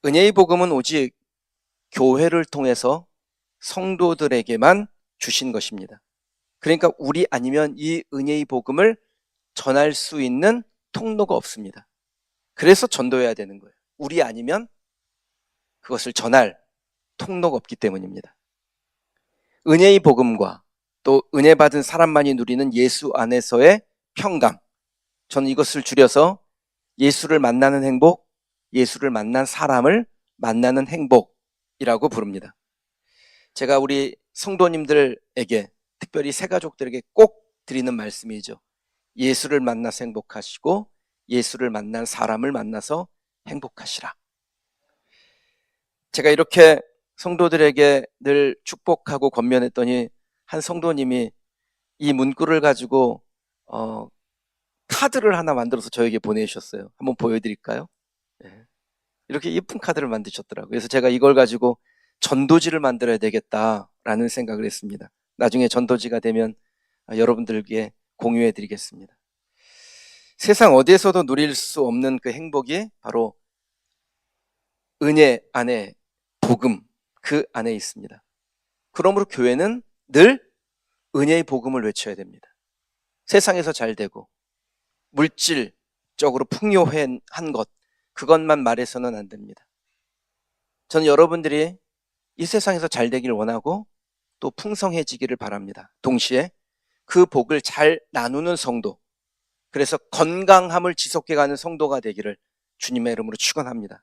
은혜의 복음은 오직 교회를 통해서 성도들에게만 주신 것입니다. 그러니까 우리 아니면 이 은혜의 복음을 전할 수 있는 통로가 없습니다. 그래서 전도해야 되는 거예요. 우리 아니면 그것을 전할 통로가 없기 때문입니다. 은혜의 복음과 또 은혜 받은 사람만이 누리는 예수 안에서의 평강, 저는 이것을 줄여서 예수를 만나는 행복, 예수를 만난 사람을 만나는 행복이라고 부릅니다. 제가 우리 성도님들에게, 특별히 새가족들에게 꼭 드리는 말씀이죠. 예수를 만나서 행복하시고 예수를 만난 사람을 만나서 행복하시라. 제가 이렇게 성도들에게 늘 축복하고 권면했더니 한 성도님이 이 문구를 가지고 카드를 하나 만들어서 저에게 보내주셨어요. 한번 보여드릴까요? 네. 이렇게 예쁜 카드를 만드셨더라고요. 그래서 제가 이걸 가지고 전도지를 만들어야 되겠다라는 생각을 했습니다. 나중에 전도지가 되면 여러분들께 공유해 드리겠습니다. 세상 어디에서도 누릴 수 없는 그 행복이 바로 은혜 안에, 복음 그 안에 있습니다. 그러므로 교회는 늘 은혜의 복음을 외쳐야 됩니다. 세상에서 잘 되고 물질적으로 풍요한 것, 그것만 말해서는 안 됩니다. 저는 여러분들이 이 세상에서 잘 되길 원하고 또 풍성해지기를 바랍니다. 동시에 그 복을 잘 나누는 성도, 그래서 건강함을 지속해가는 성도가 되기를 주님의 이름으로 축원합니다.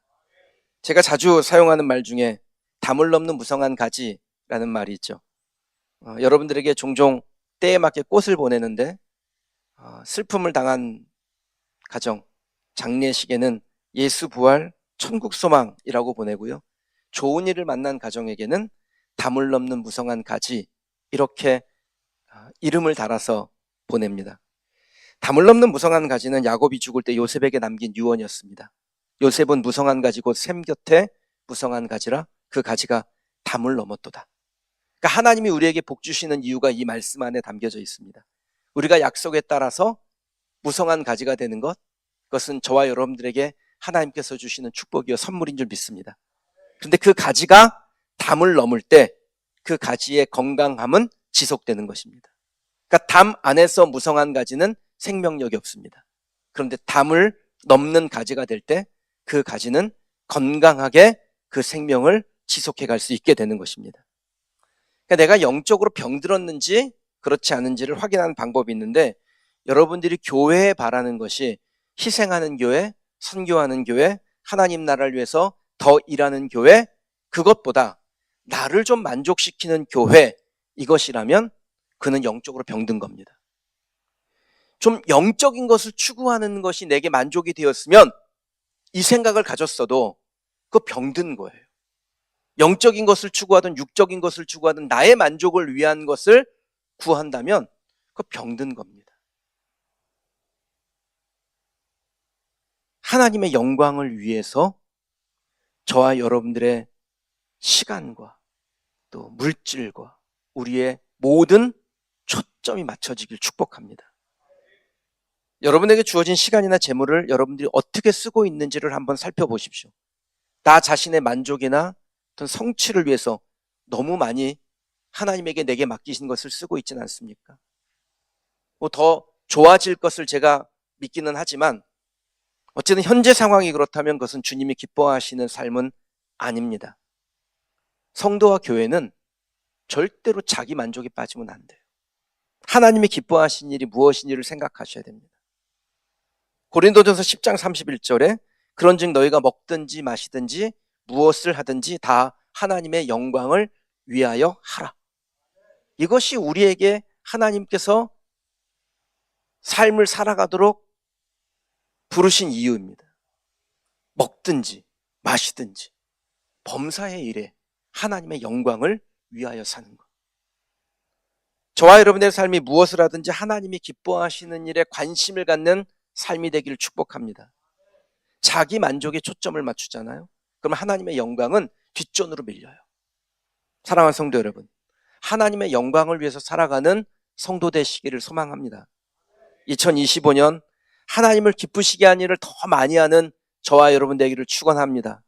제가 자주 사용하는 말 중에 담을 넘는 무성한 가지라는 말이 있죠. 여러분들에게 종종 때에 맞게 꽃을 보내는데 슬픔을 당한 가정, 장례식에는 예수 부활, 천국 소망이라고 보내고요. 좋은 일을 만난 가정에게는 담을 넘는 무성한 가지, 이렇게 이름을 달아서 보냅니다. 담을 넘는 무성한 가지는 야곱이 죽을 때 요셉에게 남긴 유언이었습니다. 요셉은 무성한 가지고 샘 곁에 무성한 가지라 그 가지가 담을 넘었도다. 그러니까 하나님이 우리에게 복 주시는 이유가 이 말씀 안에 담겨져 있습니다. 우리가 약속에 따라서 무성한 가지가 되는 것, 그것은 저와 여러분들에게 하나님께서 주시는 축복이요 선물인 줄 믿습니다. 그런데 그 가지가 담을 넘을 때 그 가지의 건강함은 지속되는 것입니다. 그러니까 담 안에서 무성한 가지는 생명력이 없습니다. 그런데 담을 넘는 가지가 될 때 그 가지는 건강하게 그 생명을 지속해 갈 수 있게 되는 것입니다. 그러니까 내가 영적으로 병들었는지 그렇지 않은지를 확인하는 방법이 있는데, 여러분들이 교회에 바라는 것이 희생하는 교회, 선교하는 교회, 하나님 나라를 위해서 더 일하는 교회, 그것보다 나를 좀 만족시키는 교회, 이것이라면 그는 영적으로 병든 겁니다. 좀 영적인 것을 추구하는 것이 내게 만족이 되었으면 이 생각을 가졌어도 그거 병든 거예요. 영적인 것을 추구하든 육적인 것을 추구하든 나의 만족을 위한 것을 구한다면 그거 병든 겁니다. 하나님의 영광을 위해서 저와 여러분들의 시간과 또 물질과 우리의 모든 초점이 맞춰지길 축복합니다. 여러분에게 주어진 시간이나 재물을 여러분들이 어떻게 쓰고 있는지를 한번 살펴보십시오. 나 자신의 만족이나 어떤 성취를 위해서 너무 많이 하나님에게 내게 맡기신 것을 쓰고 있지는 않습니까? 더 좋아질 것을 제가 믿기는 하지만 어쨌든 현재 상황이 그렇다면 그것은 주님이 기뻐하시는 삶은 아닙니다. 성도와 교회는 절대로 자기 만족에 빠지면 안 돼요. 하나님이 기뻐하신 일이 무엇인지를 생각하셔야 됩니다. 고린도전서 10장 31절에 그런즉 너희가 먹든지 마시든지 무엇을 하든지 다 하나님의 영광을 위하여 하라. 이것이 우리에게 하나님께서 삶을 살아가도록 부르신 이유입니다. 먹든지 마시든지 범사의 일에 하나님의 영광을 위하여 사는 것. 저와 여러분의 삶이 무엇을 하든지 하나님이 기뻐하시는 일에 관심을 갖는 삶이 되기를 축복합니다. 자기 만족에 초점을 맞추잖아요. 그러면 하나님의 영광은 뒷전으로 밀려요. 사랑하는 성도 여러분, 하나님의 영광을 위해서 살아가는 성도 되시기를 소망합니다. 2025년 하나님을 기쁘시게 하는 일을 더 많이 하는 저와 여러분 되기를 축원합니다.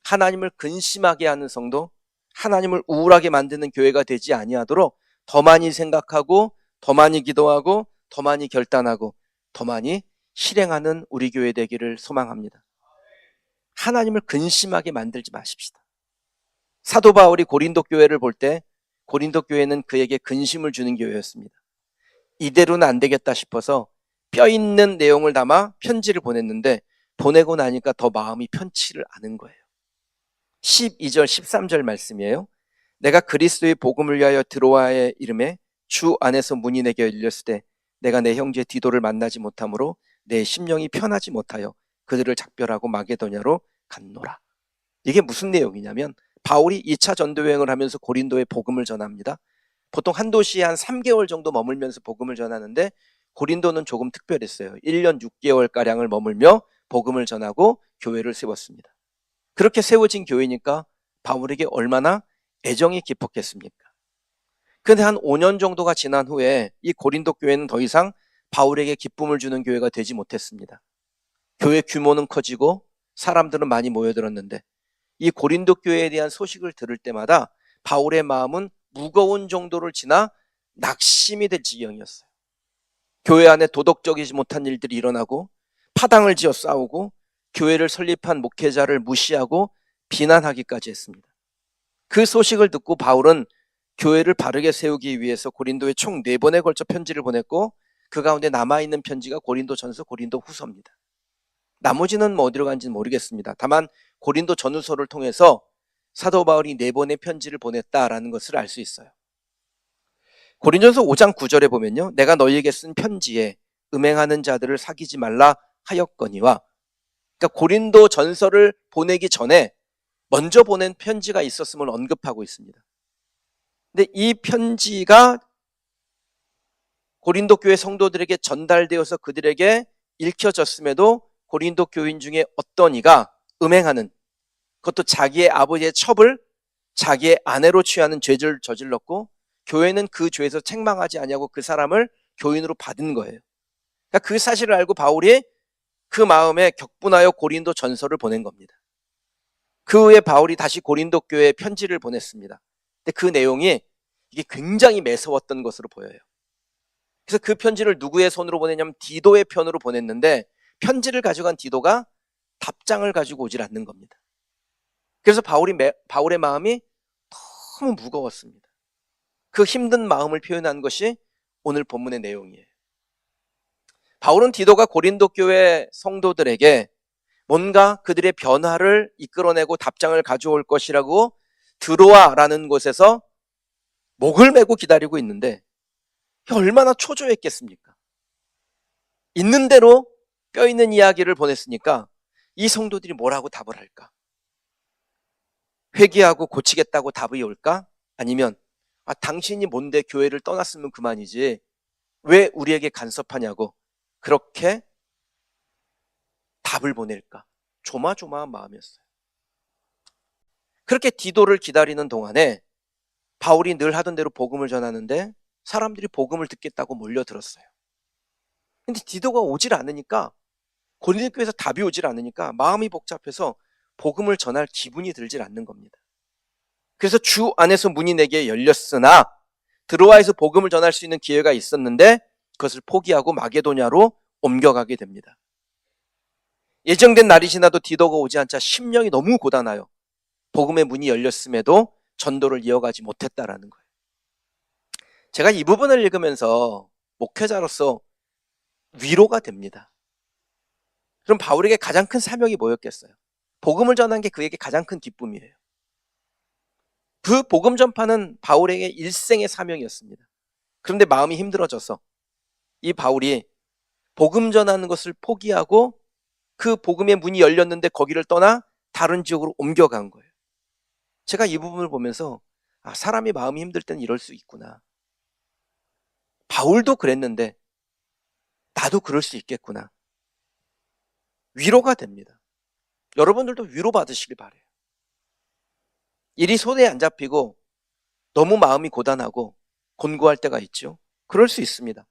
하나님을 근심하게 하는 성도, 하나님을 우울하게 만드는 교회가 되지 아니하도록 더 많이 생각하고 더 많이 기도하고 더 많이 결단하고 더 많이 실행하는 우리 교회 되기를 소망합니다. 하나님을 근심하게 만들지 마십시다. 사도 바울이 고린도 교회를 볼 때 고린도 교회는 그에게 근심을 주는 교회였습니다. 이대로는 안 되겠다 싶어서 뼈 있는 내용을 담아 편지를 보냈는데 보내고 나니까 더 마음이 편치를 않은 거예요. 12절 13절 말씀이에요. 내가 그리스도의 복음을 위하여 드로아의 이름에 주 안에서 문이 내게 열렸을 때 내가 내 형제 디도를 만나지 못하므로 내 심령이 편하지 못하여 그들을 작별하고 마게도냐로 갔노라. 이게 무슨 내용이냐면 바울이 2차 전도 여행을 하면서 고린도에 복음을 전합니다. 보통 한 도시에 한 3개월 정도 머물면서 복음을 전하는데 고린도는 조금 특별했어요. 1년 6개월가량을 머물며 복음을 전하고 교회를 세웠습니다. 그렇게 세워진 교회니까 바울에게 얼마나 애정이 깊었겠습니까? 그런데 한 5년 정도가 지난 후에 이 고린도 교회는 더 이상 바울에게 기쁨을 주는 교회가 되지 못했습니다. 교회 규모는 커지고 사람들은 많이 모여들었는데 이 고린도 교회에 대한 소식을 들을 때마다 바울의 마음은 무거운 정도를 지나 낙심이 될 지경이었어요. 교회 안에 도덕적이지 못한 일들이 일어나고 파당을 지어 싸우고 교회를 설립한 목회자를 무시하고 비난하기까지 했습니다. 그 소식을 듣고 바울은 교회를 바르게 세우기 위해서 고린도에 총 4번에 걸쳐 편지를 보냈고 그 가운데 남아있는 편지가 고린도 전서, 고린도 후서입니다. 나머지는 뭐 어디로 간지는 모르겠습니다. 다만 고린도 전후서를 통해서 사도 바울이 4번의 편지를 보냈다라는 것을 알 수 있어요. 고린전서 5장 9절에 보면요. 내가 너희에게 쓴 편지에 음행하는 자들을 사귀지 말라 하였거니와, 그러니까 고린도 전서를 보내기 전에 먼저 보낸 편지가 있었음을 언급하고 있습니다. 근데 이 편지가 고린도 교회 성도들에게 전달되어서 그들에게 읽혀졌음에도 고린도 교인 중에 어떤 이가 음행하는, 그것도 자기의 아버지의 첩을 자기의 아내로 취하는 죄를 저질렀고 교회는 그 죄에서 책망하지 아니하고 그 사람을 교인으로 받은 거예요. 그러니까 그 사실을 알고 바울이 그 마음에 격분하여 고린도 전서를 보낸 겁니다. 그 후에 바울이 다시 고린도 교회에 편지를 보냈습니다. 근데 그 내용이 이게 굉장히 매서웠던 것으로 보여요. 그래서 그 편지를 누구의 손으로 보냈냐면 디도의 편으로 보냈는데 편지를 가져간 디도가 답장을 가지고 오질 않는 겁니다. 그래서 바울의 마음이 너무 무거웠습니다. 그 힘든 마음을 표현한 것이 오늘 본문의 내용이에요. 바울은 디도가 고린도 교회 성도들에게 뭔가 그들의 변화를 이끌어내고 답장을 가져올 것이라고 드로아라는 곳에서 목을 메고 기다리고 있는데 얼마나 초조했겠습니까? 있는 대로 뼈 있는 이야기를 보냈으니까 이 성도들이 뭐라고 답을 할까? 회개하고 고치겠다고 답이 올까? 아니면 당신이 뭔데 교회를 떠났으면 그만이지 왜 우리에게 간섭하냐고 그렇게 답을 보낼까? 조마조마한 마음이었어요. 그렇게 디도를 기다리는 동안에 바울이 늘 하던 대로 복음을 전하는데 사람들이 복음을 듣겠다고 몰려들었어요. 근데 디도가 오질 않으니까, 고린도 교회에서 답이 오질 않으니까 마음이 복잡해서 복음을 전할 기분이 들질 않는 겁니다. 그래서 주 안에서 문이 내게 열렸으나 드로아에서 복음을 전할 수 있는 기회가 있었는데 그것을 포기하고 마게도냐로 옮겨가게 됩니다. 예정된 날이 지나도 디도가 오지 않자 심령이 너무 고단하여 복음의 문이 열렸음에도 전도를 이어가지 못했다라는 거예요. 제가 이 부분을 읽으면서 목회자로서 위로가 됩니다. 그럼 바울에게 가장 큰 사명이 뭐였겠어요? 복음을 전한 게 그에게 가장 큰 기쁨이에요. 그 복음 전파는 바울에게 일생의 사명이었습니다. 그런데 마음이 힘들어져서 이 바울이 복음 전하는 것을 포기하고 그 복음의 문이 열렸는데 거기를 떠나 다른 지역으로 옮겨간 거예요. 제가 이 부분을 보면서 사람이 마음이 힘들 때는 이럴 수 있구나. 바울도 그랬는데 나도 그럴 수 있겠구나. 위로가 됩니다. 여러분들도 위로받으시길 바라요. 일이 손에 안 잡히고 너무 마음이 고단하고 곤고할 때가 있죠. 그럴 수 있습니다.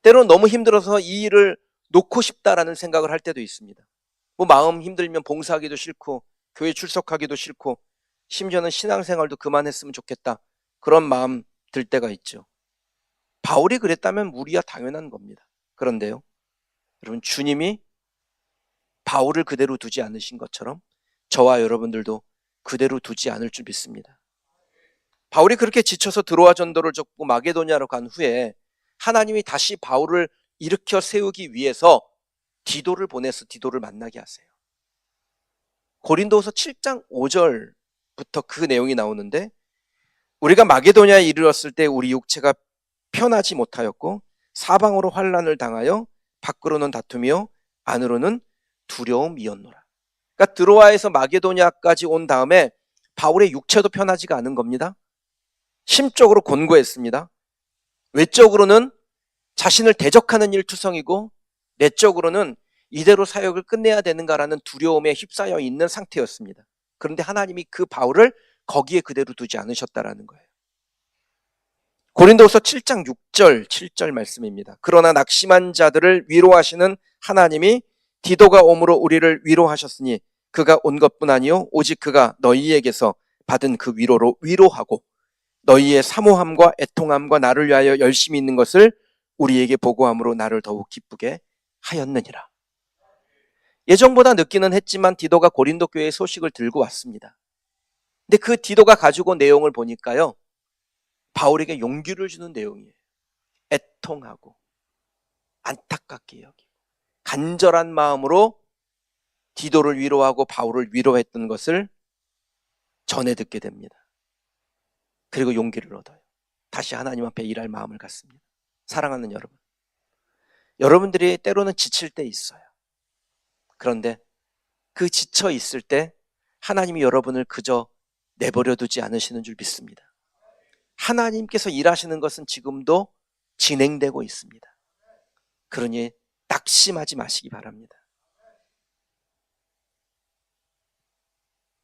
때로는 너무 힘들어서 이 일을 놓고 싶다라는 생각을 할 때도 있습니다. 뭐 마음 힘들면 봉사하기도 싫고 교회 출석하기도 싫고 심지어는 신앙생활도 그만했으면 좋겠다. 그런 마음 들 때가 있죠. 바울이 그랬다면 무리야 당연한 겁니다. 그런데요, 여러분, 주님이 바울을 그대로 두지 않으신 것처럼 저와 여러분들도 그대로 두지 않을 줄 믿습니다. 바울이 그렇게 지쳐서 드로아 전도를 접고 마게도냐로 간 후에 하나님이 다시 바울을 일으켜 세우기 위해서 디도를 보내서 디도를 만나게 하세요. 고린도후서 7장 5절부터 그 내용이 나오는데, 우리가 마게도냐에 이르렀을 때 우리 육체가 편하지 못하였고 사방으로 환난을 당하여 밖으로는 다툼이요 안으로는 두려움이었노라. 그러니까 드로아에서 마게도냐까지 온 다음에 바울의 육체도 편하지가 않은 겁니다. 심적으로 곤고했습니다. 외적으로는 자신을 대적하는 일투성이고 내적으로는 이대로 사역을 끝내야 되는가라는 두려움에 휩싸여 있는 상태였습니다. 그런데 하나님이 그 바울을 거기에 그대로 두지 않으셨다라는 거예요. 고린도후서 7장 6절 7절 말씀입니다. 그러나 낙심한 자들을 위로하시는 하나님이 디도가 오므로 우리를 위로하셨으니 그가 온 것뿐 아니요 오직 그가 너희에게서 받은 그 위로로 위로하고 너희의 사모함과 애통함과 나를 위하여 열심히 있는 것을 우리에게 보고함으로 나를 더욱 기쁘게 하였느니라. 예정보다 늦기는 했지만 디도가 고린도 교회의 소식을 들고 왔습니다. 근데 그 디도가 가지고 온 내용을 보니까요, 바울에게 용기를 주는 내용이에요. 애통하고 안타깝게 여기고 간절한 마음으로 디도를 위로하고 바울을 위로했던 것을 전해 듣게 됩니다. 그리고 용기를 얻어요. 다시 하나님 앞에 일할 마음을 갖습니다. 사랑하는 여러분, 여러분들이 때로는 지칠 때 있어요. 그런데 그 지쳐 있을 때 하나님이 여러분을 그저 내버려 두지 않으시는 줄 믿습니다. 하나님께서 일하시는 것은 지금도 진행되고 있습니다. 그러니 낙심하지 마시기 바랍니다.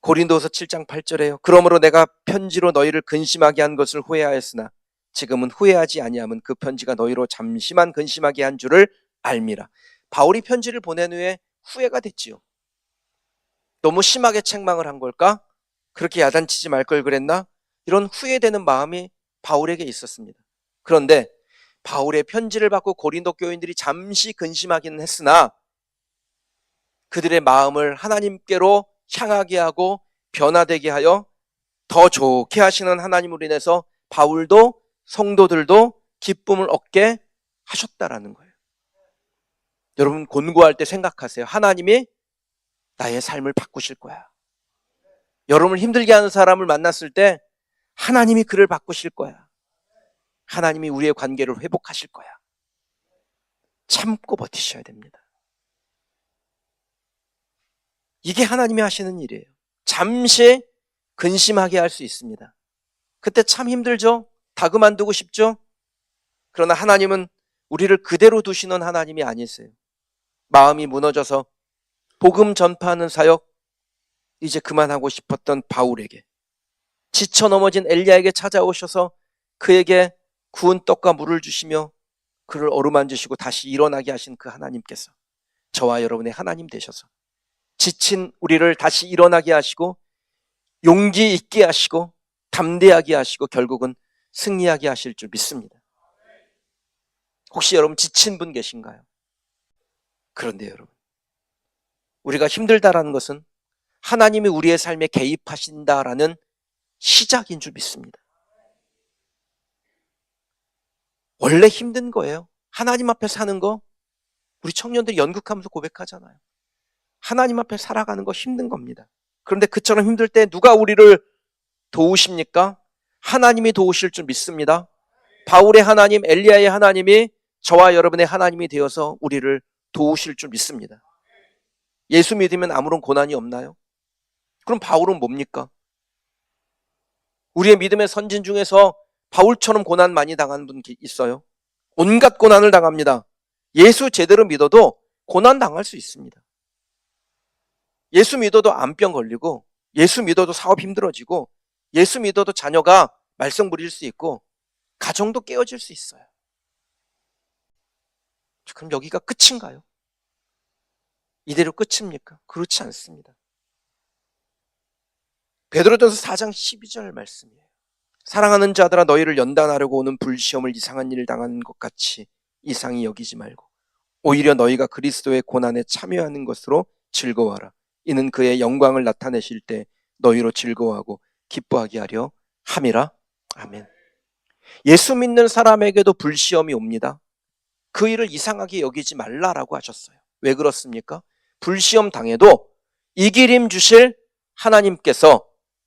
고린도후서 7장 8절에요. 그러므로 내가 편지로 너희를 근심하게 한 것을 후회하였으나 지금은 후회하지 아니함은 그 편지가 너희로 잠시만 근심하게 한 줄을 알미라. 바울이 편지를 보낸 후에 후회가 됐지요. 너무 심하게 책망을 한 걸까? 그렇게 야단치지 말 걸 그랬나? 이런 후회되는 마음이 바울에게 있었습니다. 그런데 바울의 편지를 받고 고린도 교인들이 잠시 근심하기는 했으나 그들의 마음을 하나님께로 향하게 하고 변화되게 하여 더 좋게 하시는 하나님으로 인해서 바울도 성도들도 기쁨을 얻게 하셨다라는 거예요. 여러분, 곤고할 때 생각하세요. 하나님이 나의 삶을 바꾸실 거야. 여러분을 힘들게 하는 사람을 만났을 때 하나님이 그를 바꾸실 거야. 하나님이 우리의 관계를 회복하실 거야. 참고 버티셔야 됩니다. 이게 하나님이 하시는 일이에요. 잠시 근심하게 할 수 있습니다. 그때 참 힘들죠? 다 그만두고 싶죠? 그러나 하나님은 우리를 그대로 두시는 하나님이 아니세요. 마음이 무너져서 복음 전파하는 사역 이제 그만하고 싶었던 바울에게, 지쳐 넘어진 엘리야에게 찾아오셔서 그에게 구운 떡과 물을 주시며 그를 어루만지시고 다시 일어나게 하신 그 하나님께서 저와 여러분의 하나님 되셔서 지친 우리를 다시 일어나게 하시고 용기 있게 하시고 담대하게 하시고 결국은 승리하게 하실 줄 믿습니다. 혹시 여러분 지친 분 계신가요? 그런데 여러분, 우리가 힘들다라는 것은 하나님이 우리의 삶에 개입하신다라는 시작인 줄 믿습니다. 원래 힘든 거예요. 하나님 앞에 사는 거, 우리 청년들이 연극하면서 고백하잖아요. 하나님 앞에 살아가는 거 힘든 겁니다. 그런데 그처럼 힘들 때 누가 우리를 도우십니까? 하나님이 도우실 줄 믿습니다. 바울의 하나님, 엘리야의 하나님이 저와 여러분의 하나님이 되어서 우리를 도우실 줄 믿습니다. 예수 믿으면 아무런 고난이 없나요? 그럼 바울은 뭡니까? 우리의 믿음의 선진 중에서 바울처럼 고난 많이 당하는 분 있어요? 온갖 고난을 당합니다. 예수 제대로 믿어도 고난 당할 수 있습니다. 예수 믿어도 암병 걸리고, 예수 믿어도 사업 힘들어지고, 예수 믿어도 자녀가 말썽 부릴 수 있고, 가정도 깨어질 수 있어요. 그럼 여기가 끝인가요? 이대로 끝입니까? 그렇지 않습니다. 베드로전서 4장 12절 말씀이에요. 사랑하는 자들아, 너희를 연단하려고 오는 불시험을 이상한 일을 당하는 것 같이 이상히 여기지 말고 오히려 너희가 그리스도의 고난에 참여하는 것으로 즐거워하라. 이는 그의 영광을 나타내실 때 너희로 즐거워하고 기뻐하게 하려 함이라. 아멘. 예수 믿는 사람에게도 불시험이 옵니다. 그 일을 이상하게 여기지 말라라고 하셨어요. 왜 그렇습니까? 불시험 당해도 이길 힘 주실 하나님께서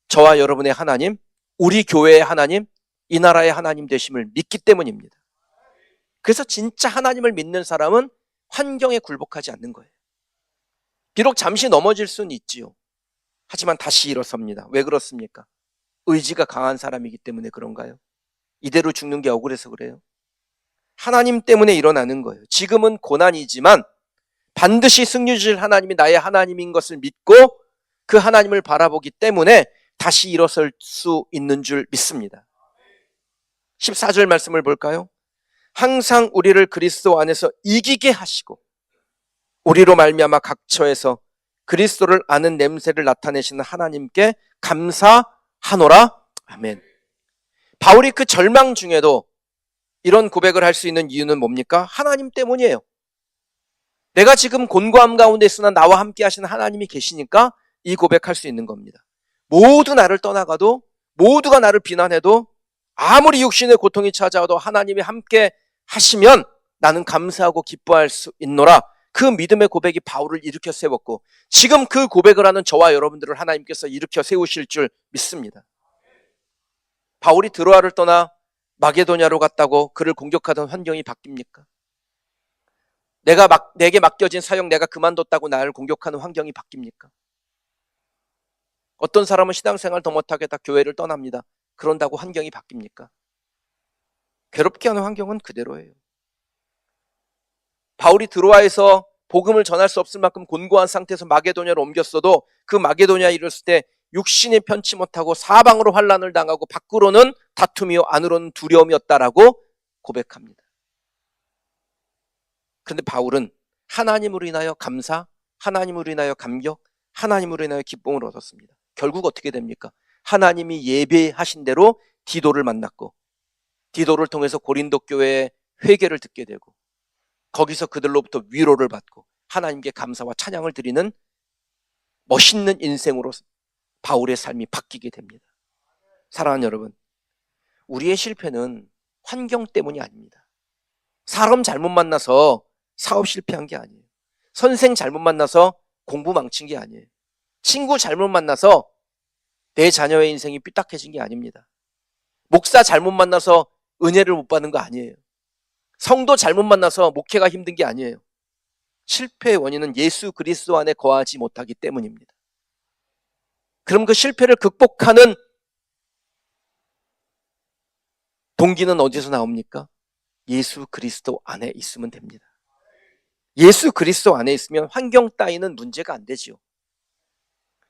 저와 여러분의 하나님, 우리 교회의 하나님, 이 나라의 하나님 되심을 믿기 때문입니다. 그래서 진짜 하나님을 믿는 사람은 환경에 굴복하지 않는 거예요. 비록 잠시 넘어질 수는 있지요. 하지만 다시 일어섭니다. 왜 그렇습니까? 의지가 강한 사람이기 때문에 그런가요? 이대로 죽는 게 억울해서 그래요? 하나님 때문에 일어나는 거예요. 지금은 고난이지만 반드시 승리 주실 하나님이 나의 하나님인 것을 믿고 그 하나님을 바라보기 때문에 다시 일어설 수 있는 줄 믿습니다. 14절 말씀을 볼까요? 항상 우리를 그리스도 안에서 이기게 하시고 우리로 말미암아 각 처에서 그리스도를 아는 냄새를 나타내시는 하나님께 감사하노라. 아멘. 바울이 그 절망 중에도 이런 고백을 할 수 있는 이유는 뭡니까? 하나님 때문이에요. 내가 지금 곤고함 가운데 있으나 나와 함께 하시는 하나님이 계시니까 이 고백할 수 있는 겁니다. 모두 나를 떠나가도, 모두가 나를 비난해도, 아무리 육신의 고통이 찾아와도 하나님이 함께 하시면 나는 감사하고 기뻐할 수 있노라. 그 믿음의 고백이 바울을 일으켜 세웠고 지금 그 고백을 하는 저와 여러분들을 하나님께서 일으켜 세우실 줄 믿습니다. 바울이 드로아를 떠나 마게도냐로 갔다고 그를 공격하던 환경이 바뀝니까? 내게 맡겨진 사역 내가 그만뒀다고 나를 공격하는 환경이 바뀝니까? 어떤 사람은 신앙생활 더 못하겠다 교회를 떠납니다. 그런다고 환경이 바뀝니까? 괴롭게 하는 환경은 그대로예요. 바울이 드로아에서 복음을 전할 수 없을 만큼 곤고한 상태에서 마게도냐로 옮겼어도 그 마게도냐에 이르렀을 때 육신이 편치 못하고 사방으로 환난을 당하고 밖으로는 다툼이요 안으로는 두려움이었다라고 고백합니다. 그런데 바울은 하나님으로 인하여 감사, 하나님으로 인하여 감격, 하나님으로 인하여 기쁨을 얻었습니다. 결국 어떻게 됩니까? 하나님이 예배하신 대로 디도를 만났고 디도를 통해서 고린도 교회의 회개를 듣게 되고 거기서 그들로부터 위로를 받고 하나님께 감사와 찬양을 드리는 멋있는 인생으로 바울의 삶이 바뀌게 됩니다. 사랑하는 여러분, 우리의 실패는 환경 때문이 아닙니다. 사람 잘못 만나서 사업 실패한 게 아니에요. 선생 잘못 만나서 공부 망친 게 아니에요. 친구 잘못 만나서 내 자녀의 인생이 삐딱해진 게 아닙니다. 목사 잘못 만나서 은혜를 못 받는 거 아니에요. 성도 잘못 만나서 목회가 힘든 게 아니에요. 실패의 원인은 예수 그리스도 안에 거하지 못하기 때문입니다. 그럼 그 실패를 극복하는 동기는 어디서 나옵니까? 예수 그리스도 안에 있으면 됩니다. 예수 그리스도 안에 있으면 환경 따위는 문제가 안 되지요.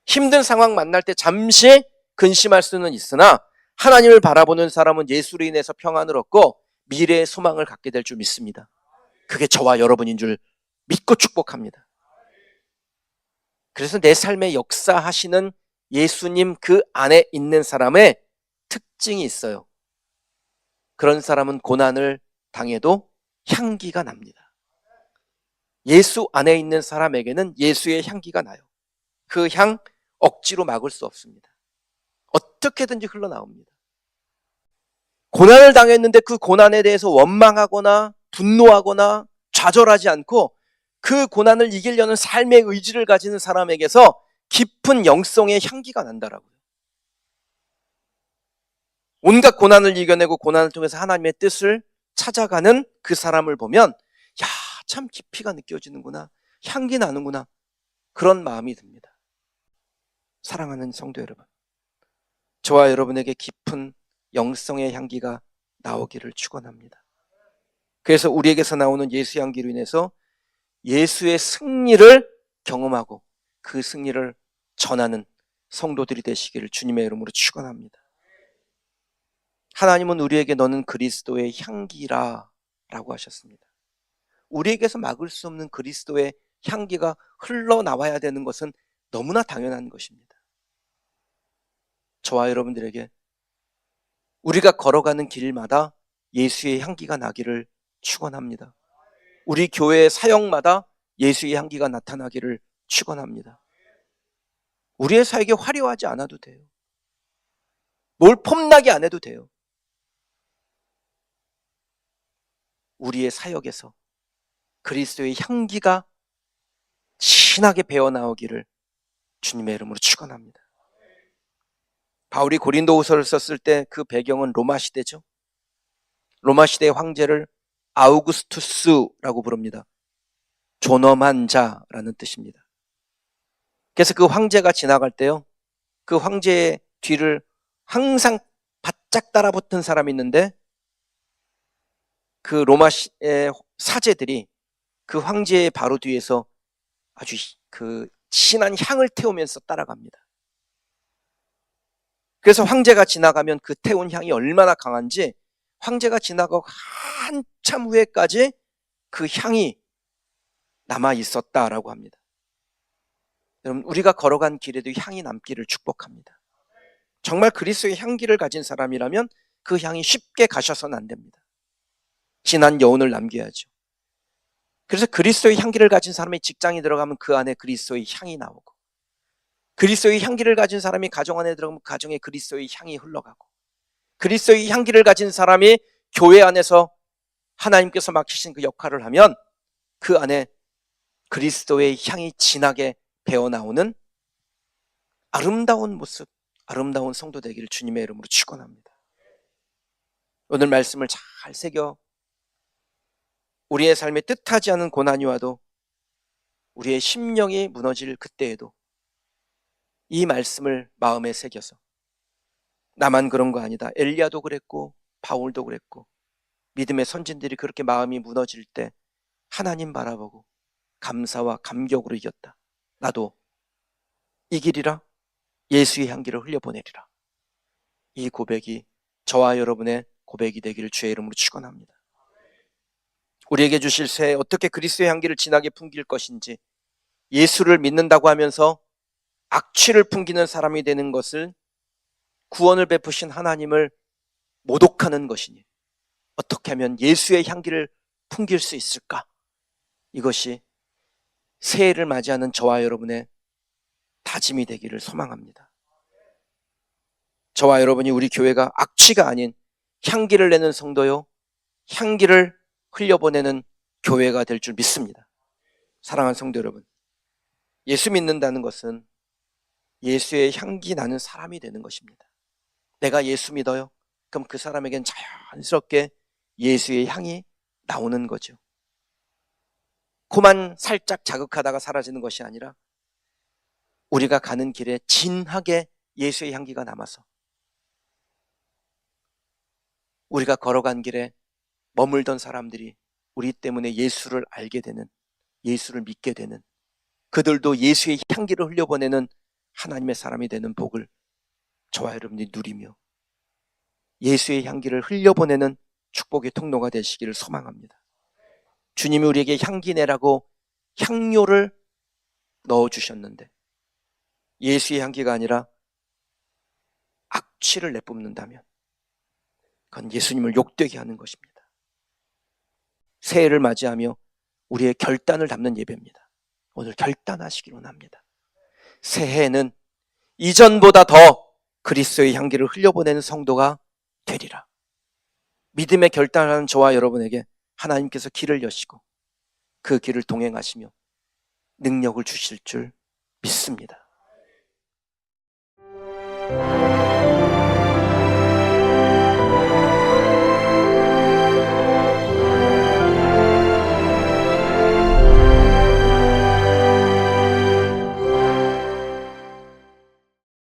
힘든 상황 만날 때 잠시 근심할 수는 있으나 하나님을 바라보는 사람은 예수로 인해서 평안을 얻고 미래의 소망을 갖게 될 줄 믿습니다. 그게 저와 여러분인 줄 믿고 축복합니다. 그래서 내 삶에 역사하시는 예수님 그 안에 있는 사람의 특징이 있어요. 그런 사람은 고난을 당해도 향기가 납니다. 예수 안에 있는 사람에게는 예수의 향기가 나요. 그 향 억지로 막을 수 없습니다. 어떻게든지 흘러나옵니다. 고난을 당했는데 그 고난에 대해서 원망하거나 분노하거나 좌절하지 않고 그 고난을 이기려는 삶의 의지를 가지는 사람에게서 깊은 영성의 향기가 난다라고요. 온갖 고난을 이겨내고 고난을 통해서 하나님의 뜻을 찾아가는 그 사람을 보면 야, 참 깊이가 느껴지는구나. 향기 나는구나. 그런 마음이 듭니다. 사랑하는 성도 여러분, 저와 여러분에게 깊은 영성의 향기가 나오기를 축원합니다. 그래서 우리에게서 나오는 예수 향기로 인해서 예수의 승리를 경험하고 그 승리를 전하는 성도들이 되시기를 주님의 이름으로 축원합니다. 하나님은 우리에게 너는 그리스도의 향기라 라고 하셨습니다. 우리에게서 막을 수 없는 그리스도의 향기가 흘러나와야 되는 것은 너무나 당연한 것입니다. 저와 여러분들에게 우리가 걸어가는 길마다 예수의 향기가 나기를 축원합니다. 우리 교회의 사역마다 예수의 향기가 나타나기를 축원합니다. 우리의 사역이 화려하지 않아도 돼요. 뭘 폼나게 안 해도 돼요. 우리의 사역에서 그리스도의 향기가 진하게 배어나오기를 주님의 이름으로 축원합니다. 바울이 고린도후서를 썼을 때 그 배경은 로마 시대죠. 로마 시대의 황제를 아우구스투스라고 부릅니다. 존엄한 자라는 뜻입니다. 그래서 그 황제가 지나갈 때요, 그 황제의 뒤를 항상 바짝 따라붙은 사람이 있는데, 그 로마의 사제들이 그 황제의 바로 뒤에서 아주 그 진한 향을 태우면서 따라갑니다. 그래서 황제가 지나가면 그 태운 향이 얼마나 강한지 황제가 지나가고 한참 후에까지 그 향이 남아 있었다라고 합니다. 여러분, 우리가 걸어간 길에도 향이 남기를 축복합니다. 정말 그리스도의 향기를 가진 사람이라면 그 향이 쉽게 가셔서는 안 됩니다. 진한 여운을 남겨야죠. 그래서 그리스도의 향기를 가진 사람이 직장에 들어가면 그 안에 그리스도의 향이 나오고, 그리스도의 향기를 가진 사람이 가정 안에 들어가면 가정에 그리스도의 향이 흘러가고, 그리스도의 향기를 가진 사람이 교회 안에서 하나님께서 맡기신 그 역할을 하면 그 안에 그리스도의 향이 진하게 배어나오는 아름다운 모습, 아름다운 성도 되기를 주님의 이름으로 축원합니다. 오늘 말씀을 잘 새겨 우리의 삶에 뜻하지 않은 고난이 와도 우리의 심령이 무너질 그때에도 이 말씀을 마음에 새겨서, 나만 그런 거 아니다, 엘리야도 그랬고 바울도 그랬고 믿음의 선진들이 그렇게 마음이 무너질 때 하나님 바라보고 감사와 감격으로 이겼다, 나도 이기리라, 예수의 향기를 흘려보내리라, 이 고백이 저와 여러분의 고백이 되기를 주의 이름으로 축원합니다. 우리에게 주실 새해 어떻게 그리스도의 향기를 진하게 풍길 것인지, 예수를 믿는다고 하면서 악취를 풍기는 사람이 되는 것을, 구원을 베푸신 하나님을 모독하는 것이니 어떻게 하면 예수의 향기를 풍길 수 있을까? 이것이 새해를 맞이하는 저와 여러분의 다짐이 되기를 소망합니다. 저와 여러분이 우리 교회가 악취가 아닌 향기를 내는 성도요, 향기를 흘려보내는 교회가 될 줄 믿습니다. 사랑하는 성도 여러분, 예수 믿는다는 것은 예수의 향기 나는 사람이 되는 것입니다. 내가 예수 믿어요? 그럼 그 사람에겐 자연스럽게 예수의 향이 나오는 거죠. 코만 살짝 자극하다가 사라지는 것이 아니라 우리가 가는 길에 진하게 예수의 향기가 남아서 우리가 걸어간 길에 머물던 사람들이 우리 때문에 예수를 알게 되는, 예수를 믿게 되는, 그들도 예수의 향기를 흘려보내는 하나님의 사람이 되는 복을 저와 여러분이 누리며 예수의 향기를 흘려보내는 축복의 통로가 되시기를 소망합니다. 주님이 우리에게 향기 내라고 향료를 넣어주셨는데 예수의 향기가 아니라 악취를 내뿜는다면 그건 예수님을 욕되게 하는 것입니다. 새해를 맞이하며 우리의 결단을 담는 예배입니다. 오늘 결단하시기로 합니다. 새해에는 이전보다 더 그리스도의 향기를 흘려보내는 성도가 되리라. 믿음의 결단하는 저와 여러분에게 하나님께서 길을 여시고 그 길을 동행하시며 능력을 주실 줄 믿습니다.